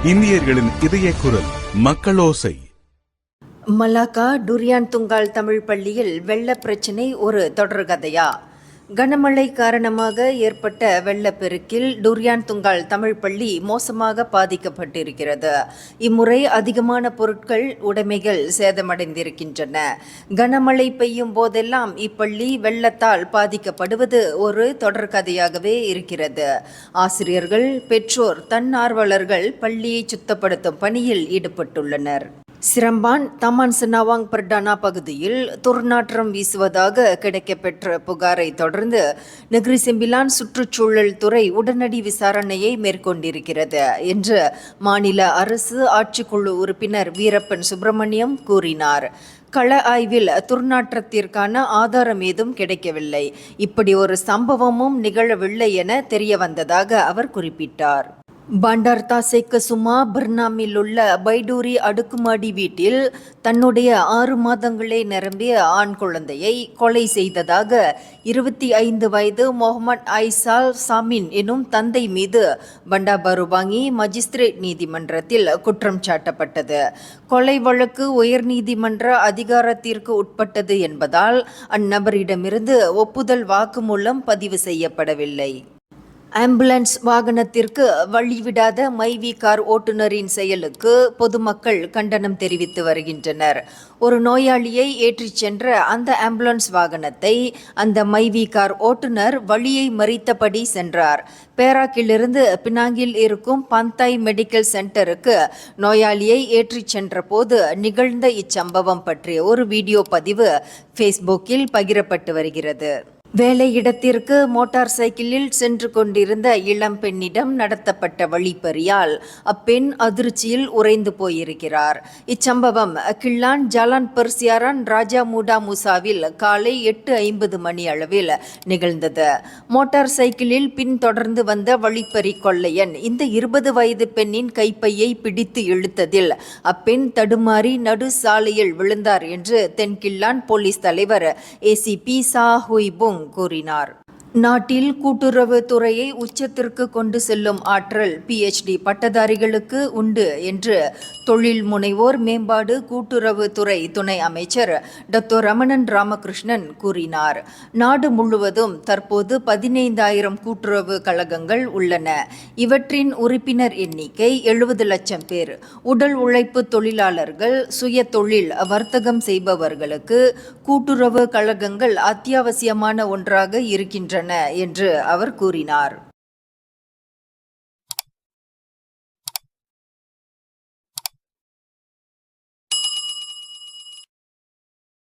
இந்தியர்களின் இதய குரல் மக்களோசை. மலாக்கா டுரியான் துங்கால் தமிழ் பள்ளியில் வெள்ள பிரச்சினை ஒரு தொடர்கதையா? கனமழை காரணமாக ஏற்பட்ட வெள்ளப்பெருக்கில் டுரியான் துங்கால் தமிழ் பள்ளி மோசமாக பாதிக்கப்பட்டிருக்கிறது. இம்முறை அதிகமான பொருட்கள் உடைமைகள் சேதமடைந்திருக்கின்றன. கனமழை பெய்யும் போதெல்லாம் இப்பள்ளி வெள்ளத்தால் பாதிக்கப்படுவது ஒரு தொடர்கதையாகவே இருக்கிறது. ஆசிரியர்கள், பெற்றோர், தன்னார்வலர்கள் பள்ளியை சுத்தப்படுத்தும் பணியில் ஈடுபட்டுள்ளனர். சிரம்பான் தமான் செனாவாங் பர்டானா பகுதியில் துர்நாற்றம் வீசுவதாக கிடைக்கப்பெற்ற புகாரை தொடர்ந்து நெகிரி செம்பிலான் சுற்றுச்சூழல் துறை உடனடி விசாரணையை மேற்கொண்டிருக்கிறது என்று மாநில அரசு ஆட்சிக்குழு உறுப்பினர் வீரப்பன் சுப்பிரமணியம் கூறினார். கள ஆய்வில் துர்நாற்றத்திற்கான ஆதாரம் ஏதும் கிடைக்கவில்லை. இப்படி ஒரு சம்பவமும் நிகழவில்லை என தெரிய வந்ததாக அவர் குறிப்பிட்டார். பண்டார் தாசேக்கு சுமா பர்னாமில் உள்ள பைடூரி அடுக்குமாடி வீட்டில் தன்னுடைய 6 மாதங்களே நிரம்பிய ஆண் குழந்தையை கொலை செய்ததாக 25 வயது முகமது ஐசால் சாமின் எனும் தந்தை மீது பண்டா பருபாங்கி மஜிஸ்திரேட் நீதிமன்றத்தில் குற்றம் சாட்டப்பட்டது. கொலை வழக்கு உயர்நீதிமன்ற அதிகாரத்திற்கு உட்பட்டது என்பதால் அந்நபரிடமிருந்து ஒப்புதல் வாக்குமூலம் பதிவு செய்யப்படவில்லை. ஆம்புலன்ஸ் வாகனத்திற்கு வழிவிடாத மைவி கார் ஓட்டுநரின் செயலுக்கு பொதுமக்கள் கண்டனம் தெரிவித்து வருகின்றனர். ஒரு நோயாளியை ஏற்றிச் சென்ற அந்த ஆம்புலன்ஸ் வாகனத்தை அந்த மைவி கார் ஓட்டுநர் வழியை மறித்தபடி சென்றார். பேராக்கிலிருந்து பினாங்கில் இருக்கும் பந்தாய் மெடிக்கல் சென்டருக்கு நோயாளியை ஏற்றிச் சென்ற போது நிகழ்ந்த இச்சம்பவம் பற்றிய ஒரு வீடியோ பதிவு ஃபேஸ்புக்கில் பகிரப்பட்டு வருகிறது. வேலையிடத்திற்கு மோட்டார் சைக்கிளில் சென்று கொண்டிருந்த இளம் பெண்ணிடம் நடத்தப்பட்ட வழிப்பறியால் அப்பெண் அதிர்ச்சியில் உறைந்து போயிருக்கிறார். இச்சம்பவம் கிள்ளான் ஜாலான் பெர்சியாரான் ராஜா மூடா மூசாவில் காலை 8:50 மணி அளவில் நிகழ்ந்தது. மோட்டார் சைக்கிளில் பின்தொடர்ந்து வந்த வழிப்பறி கொள்ளையன் இந்த 20 வயது பெண்ணின் கைப்பையை பிடித்து இழுத்ததில் அப்பெண் தடுமாறி நடு சாலையில் விழுந்தார் என்று தென்கிள்ளான் போலீஸ் தலைவர் ஏசிபி சா ஹுய்புங் கூறினார். நாட்டில் கூட்டுறவு துறையை உச்சத்திற்கு கொண்டு செல்லும் ஆற்றல் PhD பட்டதாரிகளுக்கு உண்டு என்று தொழில் முனைவோர் மேம்பாடு கூட்டுறவு துறை துணை அமைச்சர் டாக்டர் ரமணன் ராமகிருஷ்ணன் கூறினார். நாடு முழுவதும் தற்போது 15,000 கூட்டுறவு கழகங்கள் உள்ளன. இவற்றின் உறுப்பினர் எண்ணிக்கை 70 லட்சம் பேர். உடல் உழைப்பு தொழிலாளர்கள், சுய தொழில் வர்த்தகம் செய்பவர்களுக்கு கூட்டுறவு கழகங்கள் அத்தியாவசியமான ஒன்றாக இருக்கின்றன என்று அவர் கூறினார்.